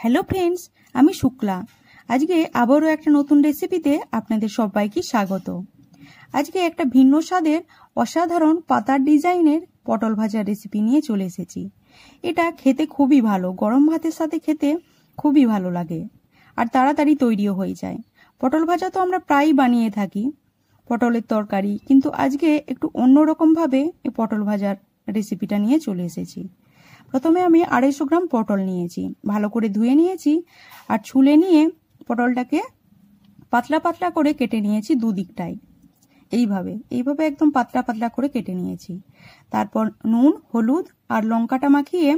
Hello friends, আমি শুক্লা। আজকে আবারও একটা নতুন রেসিপিতে আপনাদের সবাইকে স্বাগত। আজকে একটা ভিন্ন স্বাদের অসাধারণ পাতার ডিজাইনের পটল ভাজার রেসিপি নিয়ে চলে এসেছি। এটা খেতে খুবই ভালো, গরম ভাতের সাথে খেতে খুবই ভালো লাগে আর তাড়াতাড়ি তৈরিও হয়ে যায়। পটল ভাজা তো আমরা প্রায়ই বানিয়ে থাকি, পটলের তরকারি, কিন্তু আজকে একটু অন্যরকমভাবে এই পটল ভাজার রেসিপিটা নিয়ে চলে এসেছি। প্রথমে আমি 250 গ্রাম পটল নিয়েছি, ভালো করে ধুয়ে নিয়েছি আর ছুলে নিয়ে পটলটাকে পাতলা পাতলা করে কেটে নিয়েছি দুদিকটাই। এইভাবে একদম পাতলা পাতলা করে কেটে নিয়েছি। তারপর নুন, হলুদ আর লঙ্কাটা মাখিয়ে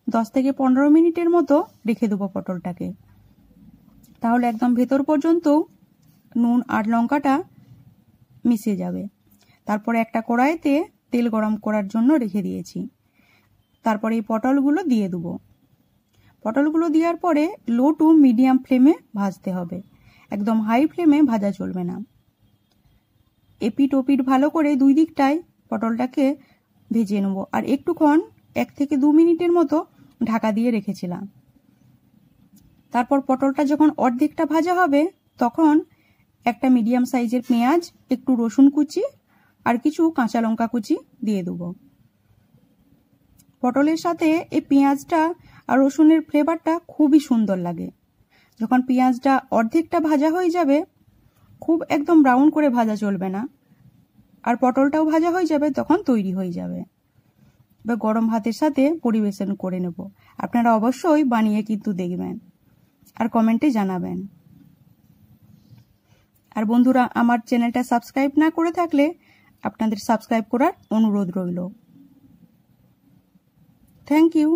10 থেকে 15 মিনিটের মতো রেখে দেবো পটলটাকে। তাহলে একদম ভেতর পর্যন্ত নুন আর লঙ্কাটা মিশে যাবে। তারপর একটা কড়াইতে তেল গরম করার জন্য রেখে দিয়েছি। তারপরে এই পটলগুলো দিয়ে দেবো। পটলগুলো দেওয়ার পরে লো টু মিডিয়াম ফ্লেমে ভাজতে হবে, একদম হাই ফ্লেমে ভাজা চলবে না। এপিট ওপিট ভালো করে দুই দিকটায় পটলটাকে ভেজে নেবো। আর একটুক্ষণ 1 থেকে 2 মিনিটের মতো ঢাকা দিয়ে রেখেছিলাম। তারপর পটলটা যখন অর্ধেকটা ভাজা হবে তখন একটা মিডিয়াম সাইজের পেঁয়াজ, একটু রসুন কুচি আর কিছু কাঁচা লঙ্কা কুচি দিয়ে দেবো। পটলের সাথে এই পেঁয়াজটা আর রসুনের ফ্লেভারটা খুবই সুন্দর লাগে। যখন পেঁয়াজটা অর্ধেকটা ভাজা হয়ে যাবে, খুব একদম ব্রাউন করে ভাজা চলবে না, আর পটলটাও ভাজা হয়ে যাবে, তখন তৈরি হয়ে যাবে। এবার গরম ভাতের সাথে পরিবেশন করে নেব। আপনারা অবশ্যই বানিয়ে কিন্তু দেখবেন আর কমেন্টে জানাবেন। আর বন্ধুরা, আমার চ্যানেলটা সাবস্ক্রাইব না করে থাকলে আপনাদের সাবস্ক্রাইব করার অনুরোধ রইল। Thank you.